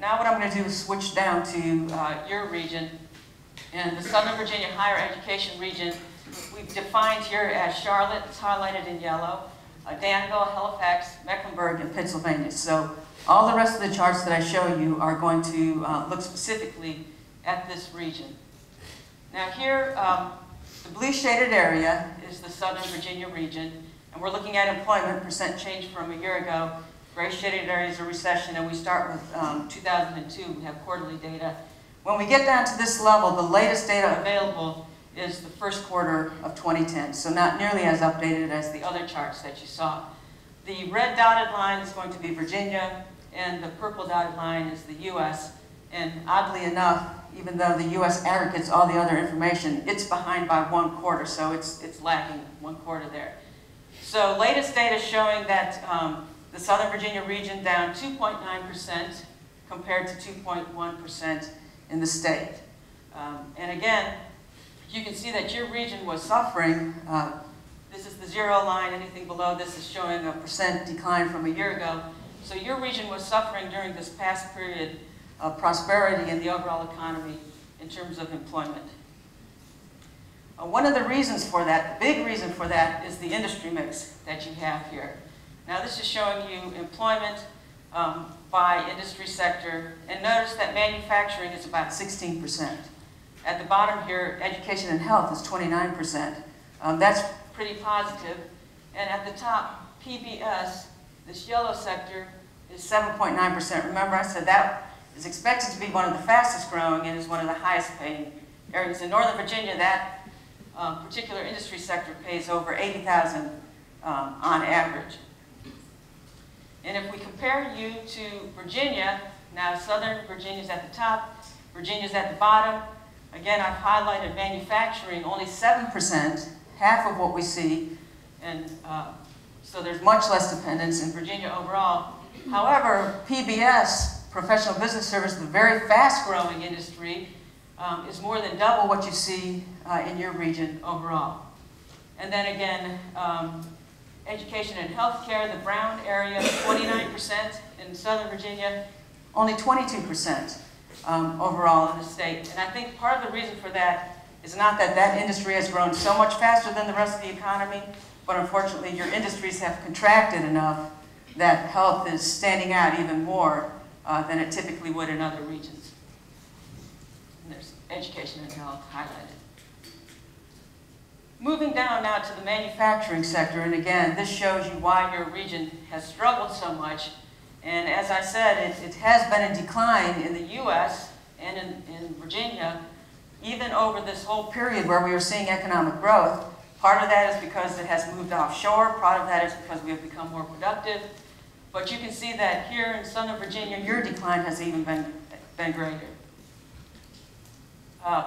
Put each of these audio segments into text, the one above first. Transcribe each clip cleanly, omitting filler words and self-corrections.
Now what I'm going to do is switch down to your region. In the Southern Virginia higher education region, we've defined here as Charlotte, it's highlighted in yellow, Danville, Halifax, Mecklenburg, and Pennsylvania. So all the rest of the charts that I show you are going to look specifically at this region. Now here, the blue shaded area is the Southern Virginia region, and we're looking at employment percent change from a year ago. Gray shaded area is a recession, and we start with 2002. We have quarterly data. When we get down to this level, the latest data available is the first quarter of 2010, so not nearly as updated as the other charts that you saw. The red dotted line is going to be Virginia, and the purple dotted line is the U.S. And oddly enough, even though the U.S. aggregates all the other information, it's behind by 1 quarter, so it's lagging 1 quarter there. So latest data showing that the Southern Virginia region down 2.9% compared to 2.1% in the state. And again, you can see that your region was suffering. This is the 0 line. Anything below this is showing a percent decline from a year ago. So your region was suffering during this past period of prosperity in the overall economy in terms of employment. One of the reasons for that, the big reason for that, is the industry mix that you have here. Now this is showing you employment by industry sector, and notice that manufacturing is about 16%. At the bottom here, education and health is 29%. That's pretty positive. And at the top, PBS, this yellow sector, is 7.9%. Remember, I said that is expected to be one of the fastest growing and is one of the highest paying areas. In Northern Virginia, that particular industry sector pays over $80,000 on average. And if we compare you to Virginia, now Southern Virginia's at the top, Virginia's at the bottom. Again, I've highlighted manufacturing, only 7%, half of what we see, and so there's much less dependence in Virginia overall. However, PBS, professional business service, the very fast-growing industry, is more than double what you see in your region overall. And then again, education and healthcare, the brown area, 29% in Southern Virginia, only 22% overall in the state. And I think part of the reason for that is not that that industry has grown so much faster than the rest of the economy, but unfortunately your industries have contracted enough that health is standing out even more than it typically would in other regions. And there's education and health highlighted. Moving down now to the manufacturing sector, and again, this shows you why your region has struggled so much. And as I said, it has been in decline in the U.S. and in Virginia, even over this whole period where we were seeing economic growth. Part of that is because it has moved offshore, part of that is because we have become more productive. But you can see that here in Southern Virginia, your decline has even been greater.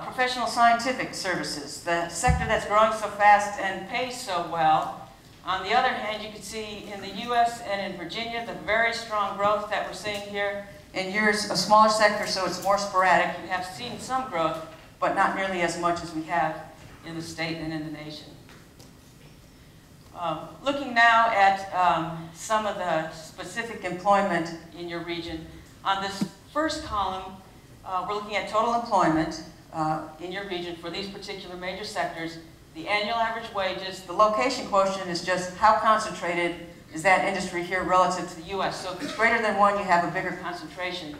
Professional scientific services, the sector that's growing so fast and pays so well. On the other hand, you can see in the U.S. and in Virginia, the very strong growth that we're seeing here. In yours, a smaller sector, so it's more sporadic. You have seen some growth, but not nearly as much as we have in the state and in the nation. Looking now at some of the specific employment in your region. On this first column, we're looking at total employment in your region for these particular major sectors. The annual average wages, the location quotient is just how concentrated is that industry here relative to the U.S. So if it's greater than 1, you have a bigger concentration.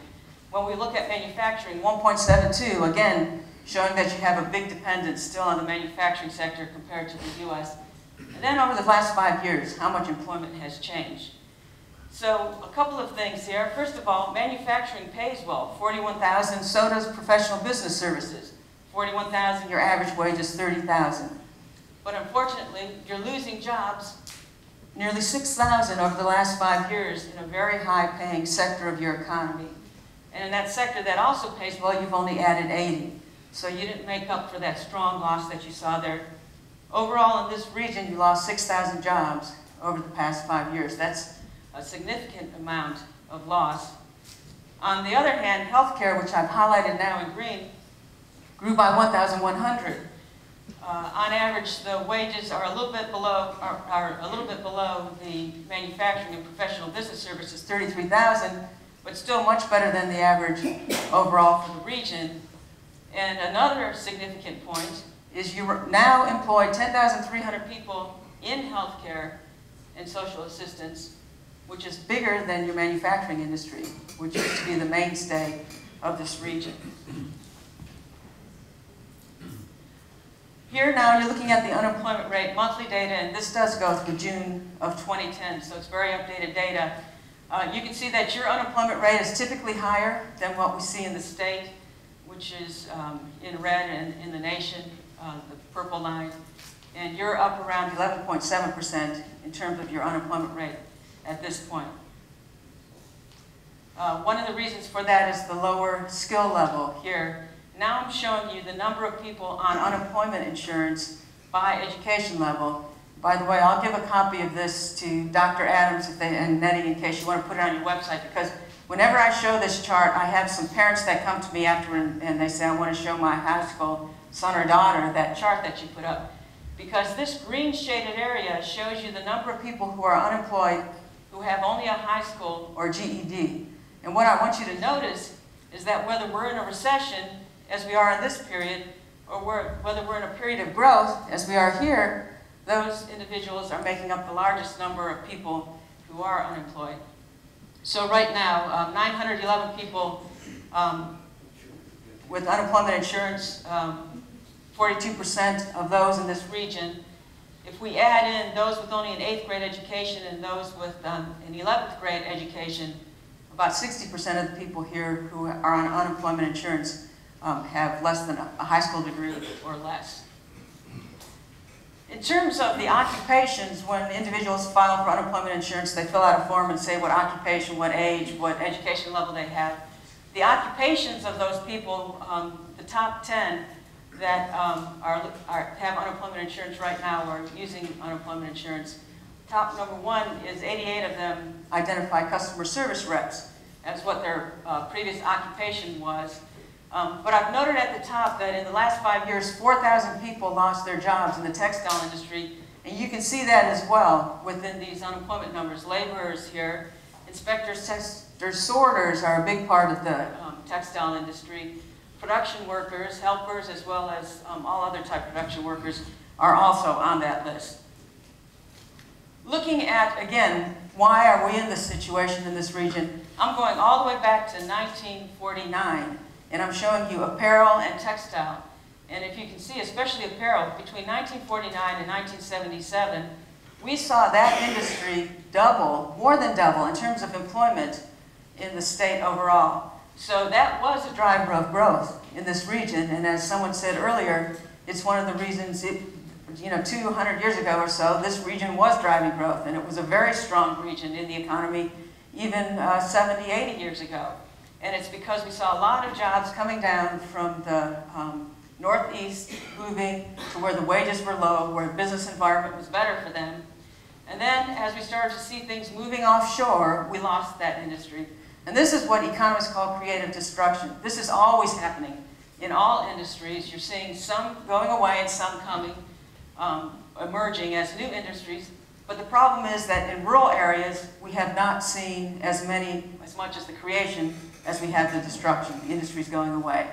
When we look at manufacturing, 1.72, again, showing that you have a big dependence still on the manufacturing sector compared to the U.S. And then over the last 5 years, how much employment has changed. So a couple of things here. First of all, manufacturing pays well, $41,000. So does professional business services, $41,000. Your average wage is $30,000. But unfortunately, you're losing jobs, nearly 6,000 over the last 5 years in a very high-paying sector of your economy. And in that sector that also pays well, you've only added 80. So you didn't make up for that strong loss that you saw there. Overall, in this region, you lost 6,000 jobs over the past 5 years. That's a significant amount of loss. On the other hand, healthcare, which I've highlighted now in green, grew by 1,100. On average, the wages are a little bit below the manufacturing and professional business services, $33,000. but still much better than the average overall for the region. And another significant point is you now employ 10,300 people in healthcare and social assistance, which is bigger than your manufacturing industry, which used to be the mainstay of this region. Here now you're looking at the unemployment rate monthly data, and this does go through June of 2010, so it's very updated data. You can see that your unemployment rate is typically higher than what we see in the state, which is in red, and in the nation, the purple line. And you're up around 11.7% in terms of your unemployment rate at this point. One of the reasons for that is the lower skill level here. Now I'm showing you the number of people on unemployment insurance by education level. By the way, I'll give a copy of this to Dr. Adams and Nettie in case you want to put it on your website, because whenever I show this chart, I have some parents that come to me after and they say, I want to show my high school son or daughter that chart that you put up. Because this green shaded area shows you the number of people who are unemployed who have only a high school or GED. And what I want you to notice is that whether we're in a recession, as we are in this period, or whether we're in a period of growth, as we are here, those individuals are making up the largest number of people who are unemployed. So right now, 911 people with unemployment insurance, 42% of those in this region. If we add in those with only an 8th grade education and those with an 11th grade education, about 60% of the people here who are on unemployment insurance have less than a high school degree or less. In terms of the occupations, when individuals file for unemployment insurance, they fill out a form and say what occupation, what age, what education level they have. The occupations of those people, the top 10 that have unemployment insurance right now or using unemployment insurance, top number 1 is 88 of them identify customer service reps as what their previous occupation was. But I've noted at the top that in the last 5 years, 4,000 people lost their jobs in the textile industry. And you can see that as well within these unemployment numbers. Laborers here, inspectors, testers, sorters are a big part of the textile industry. Production workers, helpers, as well as all other type of production workers are also on that list. Looking at, again, why are we in this situation in this region, I'm going all the way back to 1949. And I'm showing you apparel and textile. And if you can see, especially apparel, between 1949 and 1977, we saw that industry double, more than double, in terms of employment in the state overall. So that was a driver of growth in this region. And as someone said earlier, it's one of the reasons, 200 years ago or so, this region was driving growth. And it was a very strong region in the economy, even 70, 80 years ago. And it's because we saw a lot of jobs coming down from the Northeast, moving to where the wages were low, where the business environment was better for them. And then, as we started to see things moving offshore, we lost that industry. And this is what economists call creative destruction. This is always happening in all industries. You're seeing some going away and some coming, emerging as new industries. But the problem is that in rural areas, we have not seen as much as the creation as we have the destruction. The industry's going away.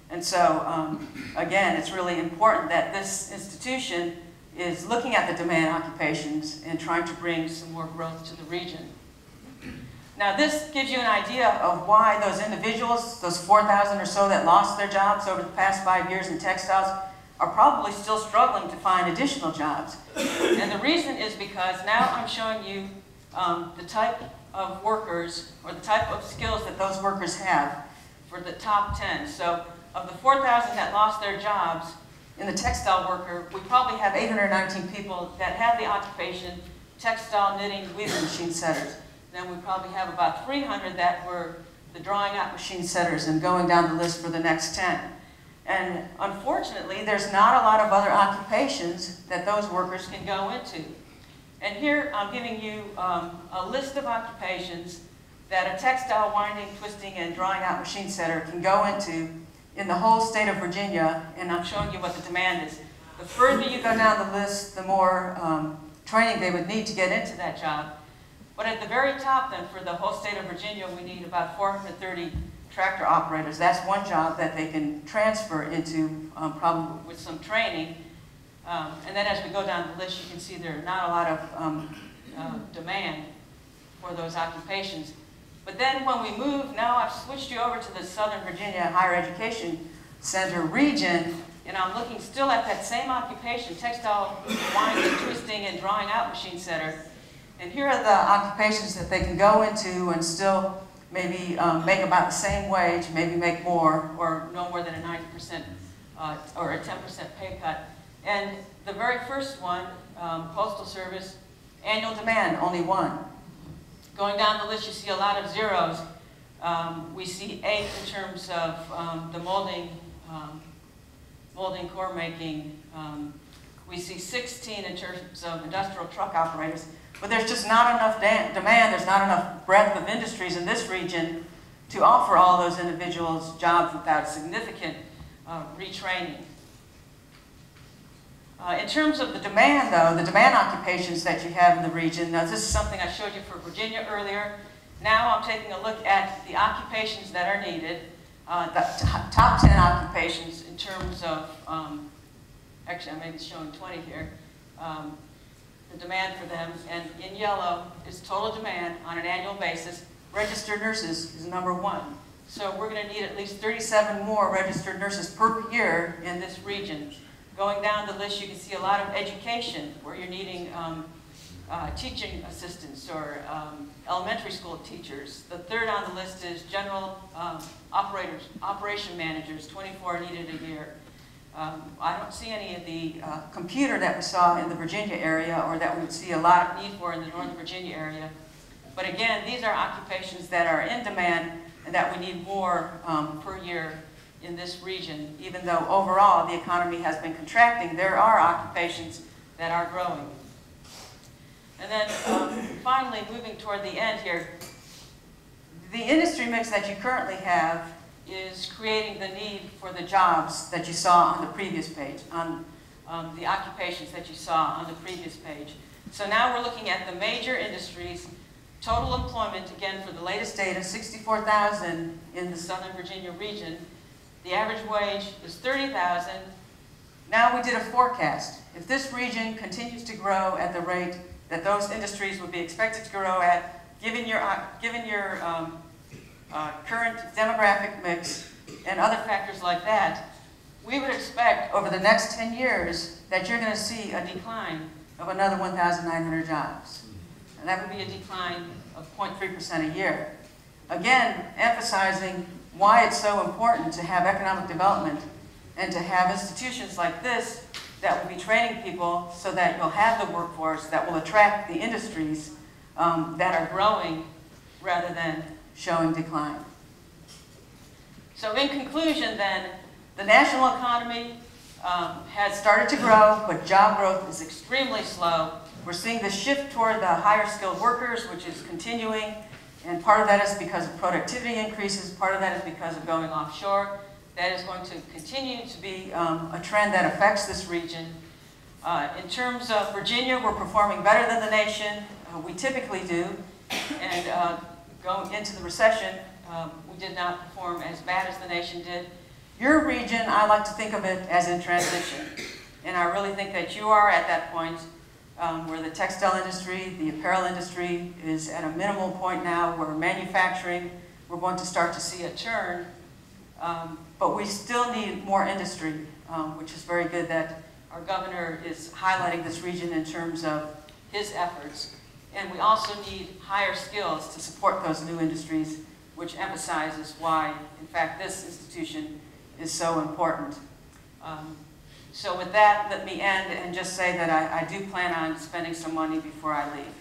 And so, again, it's really important that this institution is looking at the demand occupations and trying to bring some more growth to the region. Now, this gives you an idea of why those individuals, those 4,000 or so that lost their jobs over the past 5 years in textiles, are probably still struggling to find additional jobs. And the reason is because now I'm showing you the type of workers, or the type of skills that those workers have for the top 10. So of the 4,000 that lost their jobs in the textile worker, we probably have 819 people that have the occupation textile, knitting, weaving machine setters. Then we probably have about 300 that were the drawing out machine setters, and going down the list for the next 10. And unfortunately, there's not a lot of other occupations that those workers can go into. And here I'm giving you a list of occupations that a textile winding, twisting, and drawing out machine setter can go into in the whole state of Virginia, and I'm showing you what the demand is. The further you go down the list, the more training they would need to get into that job. But at the very top then, for the whole state of Virginia, we need about 430 tractor operators. That's one job that they can transfer into probably with some training. And then as we go down the list, you can see there are not a lot of demand for those occupations. But then when we move, now I've switched you over to the Southern Virginia Higher Education Center region, and I'm looking still at that same occupation, textile winding, twisting, and drawing out machine setter. And here are the occupations that they can go into and still maybe make about the same wage, maybe make more, or no more than a 90% or a 10% pay cut. And the very first one, Postal Service, annual demand, only one. Going down the list, you see a lot of zeros. We see 8 in terms of the molding, core making. We see 16 in terms of industrial truck operators. But there's just not enough demand, there's not enough breadth of industries in this region to offer all those individuals jobs without significant retraining. In terms of the demand, though, the demand occupations that you have in the region, now this is something I showed you for Virginia earlier. Now I'm taking a look at the occupations that are needed, the top 10 occupations in terms of, actually I may be showing 20 here, the demand for them, and in yellow is total demand on an annual basis. Registered nurses is number 1. So we're going to need at least 37 more registered nurses per year in this region. Going down the list, you can see a lot of education where you're needing teaching assistants or elementary school teachers. The third on the list is general operation managers, 24 are needed a year. I don't see any of the computer that we saw in the Virginia area or that we would see a lot of need for in the Northern Virginia area. But again, these are occupations that are in demand and that we need more per year in this region. Even though overall the economy has been contracting, there are occupations that are growing. And then finally, moving toward the end here, the industry mix that you currently have is creating the need for the jobs that you saw on the previous page, on the occupations that you saw on the previous page. So now we're looking at the major industries. Total employment, again, for the latest data, 64,000 in the Southern Virginia region. The average wage is 30,000. Now we did a forecast. If this region continues to grow at the rate that those industries would be expected to grow at, given your current demographic mix and other factors like that, we would expect over the next 10 years that you're going to see a decline of another 1,900 jobs. And that would be a decline of 0.3% a year. Again, emphasizing why it's so important to have economic development and to have institutions like this that will be training people so that you'll have the workforce that will attract the industries that are growing rather than showing decline. So in conclusion then, the national economy has started to grow, but job growth is extremely slow. We're seeing the shift toward the higher skilled workers, which is continuing, and part of that is because of productivity increases, part of that is because of going offshore. That is going to continue to be a trend that affects this region. In terms of Virginia, we're performing better than the nation. We typically do, and going into the recession, we did not perform as bad as the nation did. Your region, I like to think of it as in transition, and I really think that you are at that point where the textile industry, the apparel industry is at a minimal point now, where manufacturing, we're going to start to see a turn, but we still need more industry, which is very good that our governor is highlighting this region in terms of his efforts. And we also need higher skills to support those new industries, which emphasizes why, in fact, this institution is so important. So with that, let me end and just say that I do plan on spending some money before I leave.